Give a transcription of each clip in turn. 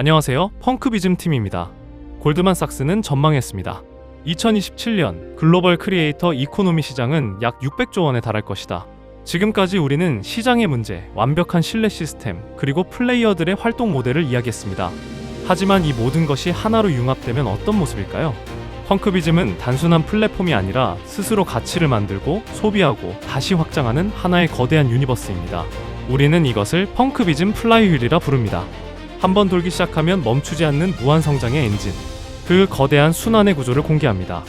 안녕하세요. 펑크비즘 팀입니다. 골드만삭스는 전망했습니다. 2027년 글로벌 크리에이터 이코노미 시장은 약 600조 원에 달할 것이다. 지금까지 우리는 시장의 문제, 완벽한 신뢰 시스템, 그리고 플레이어들의 활동 모델을 이야기했습니다. 하지만 이 모든 것이 하나로 융합되면 어떤 모습일까요? 펑크비즘은 단순한 플랫폼이 아니라 스스로 가치를 만들고 소비하고 다시 확장하는 하나의 거대한 유니버스입니다. 우리는 이것을 펑크비즘 플라이휠이라 부릅니다. 한번 돌기 시작하면 멈추지 않는 무한 성장의 엔진, 그 거대한 순환의 구조를 공개합니다.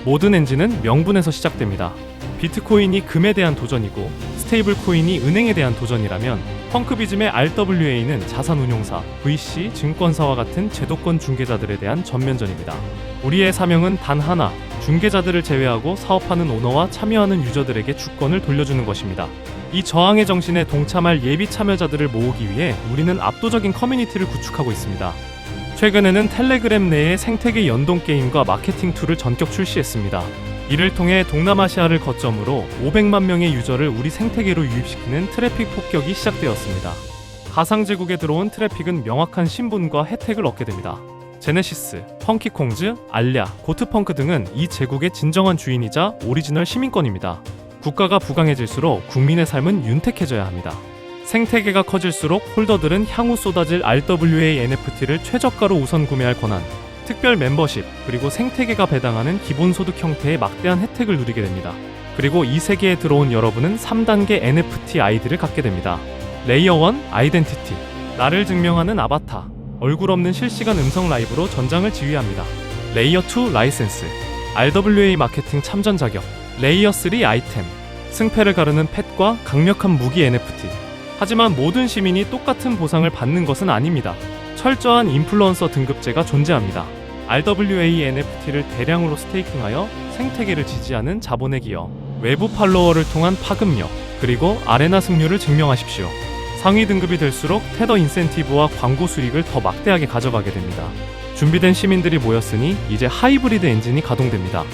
모든 엔진은 명분에서 시작됩니다. 비트코인이 금에 대한 도전이고 스테이블 코인이 은행에 대한 도전이라면 펑크비즘의 RWA는 자산운용사, VC, 증권사와 같은 제도권 중개자들에 대한 전면전입니다. 우리의 사명은 단 하나, 중개자들을 제외하고 사업하는 오너와 참여하는 유저들에게 주권을 돌려주는 것입니다. 이 저항의 정신에 동참할 예비 참여자들을 모으기 위해 우리는 압도적인 커뮤니티를 구축하고 있습니다. 최근에는 텔레그램 내에 생태계 연동 게임과 마케팅 툴을 전격 출시했습니다. 이를 통해 동남아시아를 거점으로 500만 명의 유저를 우리 생태계로 유입시키는 트래픽 폭격이 시작되었습니다. 가상제국에 들어온 트래픽은 명확한 신분과 혜택을 얻게 됩니다. 제네시스, 펑키콩즈, 알랴, 고트펑크 등은 이 제국의 진정한 주인이자 오리지널 시민권입니다. 국가가 부강해질수록 국민의 삶은 윤택해져야 합니다. 생태계가 커질수록 홀더들은 향후 쏟아질 RWA NFT를 최저가로 우선 구매할 권한, 특별 멤버십, 그리고 생태계가 배당하는 기본소득 형태의 막대한 혜택을 누리게 됩니다. 그리고 이 세계에 들어온 여러분은 3단계 NFT 아이디를 갖게 됩니다. 레이어 1 아이덴티티, 나를 증명하는 아바타, 얼굴 없는 실시간 음성 라이브로 전장을 지휘합니다. 레이어 2 라이센스, RWA 마케팅 참전 자격, 레이어 3 아이템, 승패를 가르는 펫과 강력한 무기 NFT. 하지만 모든 시민이 똑같은 보상을 받는 것은 아닙니다. 철저한 인플루언서 등급제가 존재합니다. RWA NFT를 대량으로 스테이킹하여 생태계를 지지하는 자본의 기여, 외부 팔로워를 통한 파급력, 그리고 아레나 승률을 증명하십시오. 상위 등급이 될수록 테더 인센티브와 광고 수익을 더 막대하게 가져가게 됩니다. 준비된 시민들이 모였으니 이제 하이브리드 엔진이 가동됩니다.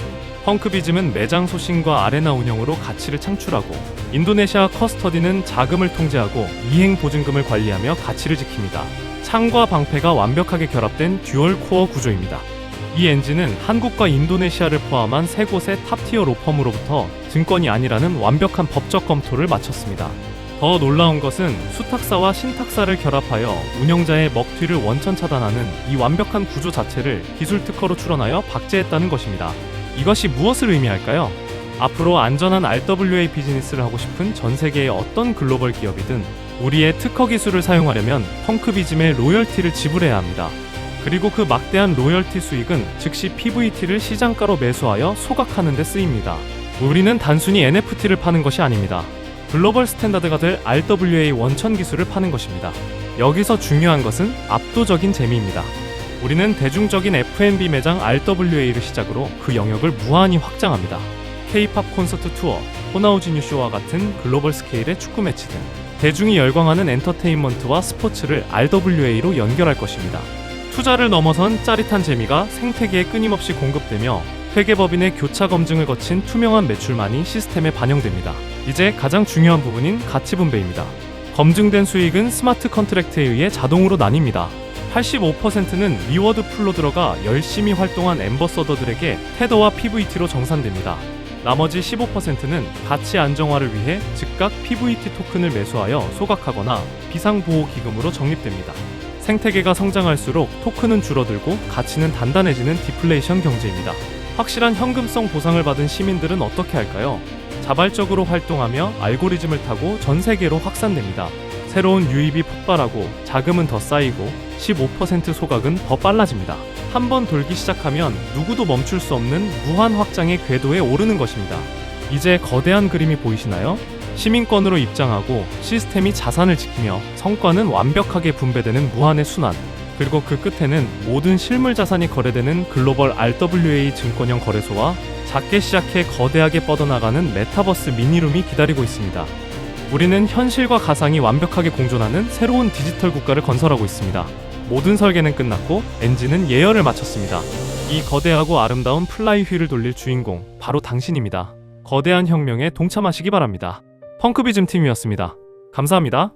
펑크비즘은 매장 소싱과 아레나 운영으로 가치를 창출하고, 인도네시아 커스터디는 자금을 통제하고 이행 보증금을 관리하며 가치를 지킵니다. 창과 방패가 완벽하게 결합된 듀얼 코어 구조입니다. 이 엔진은 한국과 인도네시아를 포함한 세 곳의 탑티어 로펌으로부터 증권이 아니라는 완벽한 법적 검토를 마쳤습니다. 더 놀라운 것은 수탁사와 신탁사를 결합하여 운영자의 먹튀를 원천 차단하는 이 완벽한 구조 자체를 기술 특허로 출원하여 박제했다는 것입니다. 이것이 무엇을 의미할까요? 앞으로 안전한 RWA 비즈니스를 하고 싶은 전 세계의 어떤 글로벌 기업이든 우리의 특허 기술을 사용하려면 펑크비즘의 로열티를 지불해야 합니다. 그리고 그 막대한 로열티 수익은 즉시 PVT를 시장가로 매수하여 소각하는 데 쓰입니다. 우리는 단순히 NFT를 파는 것이 아닙니다. 글로벌 스탠다드가 될 RWA 원천 기술을 파는 것입니다. 여기서 중요한 것은 압도적인 재미입니다. 우리는 대중적인 F&B 매장 RWA를 시작으로 그 영역을 무한히 확장합니다. K-팝 콘서트 투어, 호나우지뉴 쇼와 같은 글로벌 스케일의 축구 매치 등 대중이 열광하는 엔터테인먼트와 스포츠를 RWA로 연결할 것입니다. 투자를 넘어선 짜릿한 재미가 생태계에 끊임없이 공급되며 회계법인의 교차 검증을 거친 투명한 매출만이 시스템에 반영됩니다. 이제 가장 중요한 부분인 가치 분배입니다. 검증된 수익은 스마트 컨트랙트에 의해 자동으로 나뉩니다. 85%는 리워드 풀로 들어가 열심히 활동한 엠버서더들에게 테더와 PVT로 정산됩니다. 나머지 15%는 가치 안정화를 위해 즉각 PVT 토큰을 매수하여 소각하거나 비상보호기금으로 적립됩니다. 생태계가 성장할수록 토큰은 줄어들고 가치는 단단해지는 디플레이션 경제입니다. 확실한 현금성 보상을 받은 시민들은 어떻게 할까요? 자발적으로 활동하며 알고리즘을 타고 전 세계로 확산됩니다. 새로운 유입이 폭발하고 자금은 더 쌓이고 15% 소각은 더 빨라집니다. 한번 돌기 시작하면 누구도 멈출 수 없는 무한 확장의 궤도에 오르는 것입니다. 이제 거대한 그림이 보이시나요? 시민권으로 입장하고 시스템이 자산을 지키며 성과는 완벽하게 분배되는 무한의 순환, 그리고 그 끝에는 모든 실물 자산이 거래되는 글로벌 RWA 증권형 거래소와 작게 시작해 거대하게 뻗어나가는 메타버스 미니룸이 기다리고 있습니다. 우리는 현실과 가상이 완벽하게 공존하는 새로운 디지털 국가를 건설하고 있습니다. 모든 설계는 끝났고 엔진은 예열을 마쳤습니다. 이 거대하고 아름다운 플라이휠을 돌릴 주인공, 바로 당신입니다. 거대한 혁명에 동참하시기 바랍니다. 펑크비즘 팀이었습니다. 감사합니다.